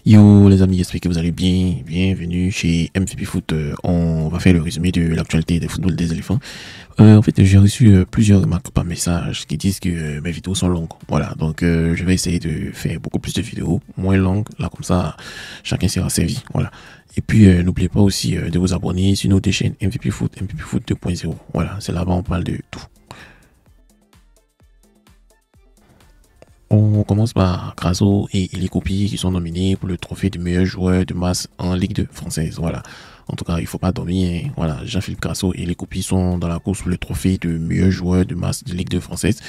Yo les amis, j'espère que vous allez bien. Bienvenue chez MVP Foot. On va faire le résumé de l'actualité des footballs des éléphants. En fait, j'ai reçu plusieurs remarques par message qui disent que mes vidéos sont longues. Voilà, donc je vais essayer de faire beaucoup plus de vidéos, moins longues. Là, comme ça, chacun sera servi. Voilà. Et puis, n'oubliez pas aussi de vous abonner sur notre chaîne MVP Foot, MVP Foot 2.0. Voilà, c'est là-bas on parle de tout. On commence par Grasso et Elikopi qui sont nominés pour le trophée du meilleur joueur de masse en Ligue 2 française. Voilà. En tout cas, il faut pas dormir. Hein. Voilà, Jean-Philippe Grasso et Elikopi sont dans la course pour le trophée de meilleur joueur de masse de Ligue 2 française.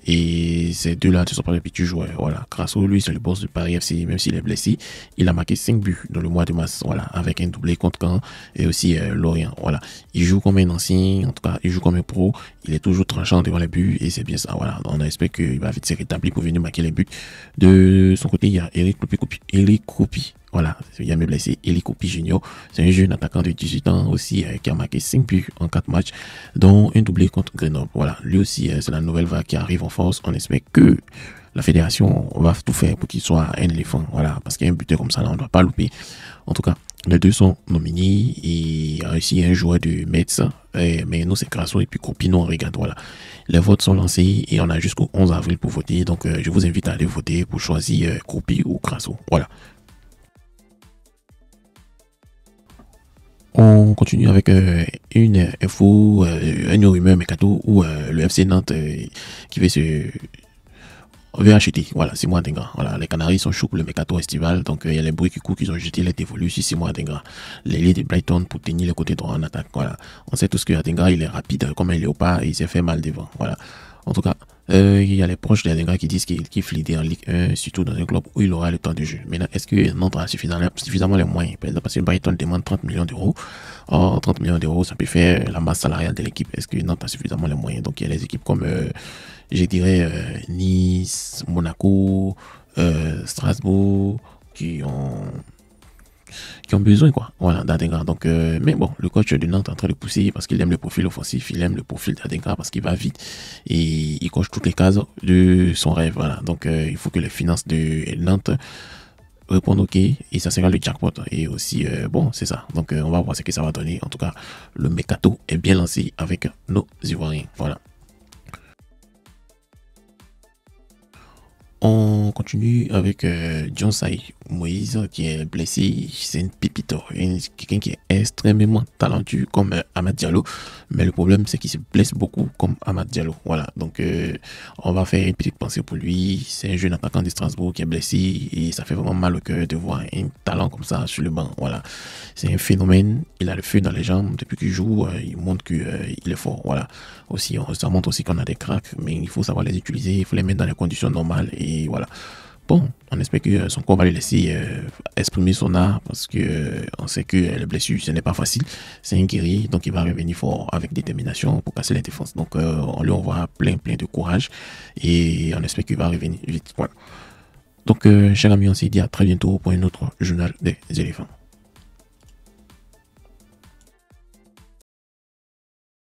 Et ces deux-là ne sont pas les petits joueurs. Voilà. Grasso, lui, c'est le boss de Paris FC, même s'il est blessé. Il a marqué 5 buts dans le mois de mars. Voilà. Avec un doublé contre Caen et aussi Lorient. Voilà. Il joue comme un ancien. En tout cas, il joue comme un pro. Il est toujours tranchant devant les buts et c'est bien ça. Voilà. On espère qu'il va vite se rétablir pour venir marquer les buts. De son côté, il y a Elikopi. Voilà, il y a mes blessés, Elikopi Junior. C'est un jeune attaquant de 18 ans aussi qui a marqué 5 buts en 4 matchs, dont un doublé contre Grenoble. Voilà, lui aussi, c'est la nouvelle vague qui arrive en force. On espère que la fédération va tout faire pour qu'il soit un éléphant. Voilà, parce qu'un buteur comme ça, là, on ne doit pas louper. En tout cas, les deux sont nominés et il y a aussi un joueur de Metz, mais nous c'est Grasso et puis Kopi, nous on regarde. Voilà, les votes sont lancés et on a jusqu'au 11 avril pour voter. Donc je vous invite à aller voter pour choisir Kopi ou Grasso. Voilà. On continue avec une info, une rumeur mercato où le FC Nantes qui veut acheter. Voilà, Simon Adingra. Voilà, les Canaries sont chauds pour le mercato estival. Donc il y a les bruits qui courent qu'ils ont jeté les dévolus sur Simon Adingra, l'ailier de Brighton pour tenir le côté droit en attaque. Voilà, on sait tous que Adingra il est rapide comme un léopard et il s'est fait mal devant. Voilà, en tout cas. Il y a les proches d'Adingra qui disent qu'il kiffe l'idée en Ligue 1, surtout dans un club où il aura le temps de jeu. Maintenant, est-ce que Nantes a suffisamment les moyens? Par exemple, parce que Brighton demande 30 millions d'euros. Or, 30 millions d'euros, ça peut faire la masse salariale de l'équipe. Est-ce que Nantes a suffisamment les moyens? Donc, il y a les équipes comme, je dirais, Nice, Monaco, Strasbourg, qui ont besoin quoi, voilà, d'Adingra. Donc mais bon, le coach de Nantes est en train de pousser parce qu'il aime le profil offensif, il aime le profil d'Adingra parce qu'il va vite et il coche toutes les cases de son rêve. Voilà, donc il faut que les finances de Nantes répondent ok et ça sera le jackpot. Et aussi bon, c'est ça, donc on va voir ce que ça va donner. En tout cas, le mercato est bien lancé avec nos Ivoiriens. Voilà. On continue avec John Sai Moïse qui est blessé. C'est une pépite, quelqu'un qui est extrêmement talentueux comme Amad Diallo, mais le problème c'est qu'il se blesse beaucoup comme Amad Diallo. Voilà, donc on va faire une petite pensée pour lui. C'est un jeune attaquant de Strasbourg qui est blessé et ça fait vraiment mal au cœur de voir un talent comme ça sur le banc. Voilà, c'est un phénomène. Il a le feu dans les jambes depuis qu'il joue. Il montre qu'il est fort. Voilà, aussi ça montre aussi qu'on a des cracks, mais il faut savoir les utiliser. Il faut les mettre dans les conditions normales et voilà. Bon, on espère que son corps va le laisser exprimer son art parce que on sait que les blessures, ce n'est pas facile. C'est un guerrier, donc il va revenir fort avec détermination pour casser les défenses. Donc on lui envoie plein de courage et on espère qu'il va revenir vite. Voilà. Donc, chers amis, on se dit à très bientôt pour un autre journal des éléphants.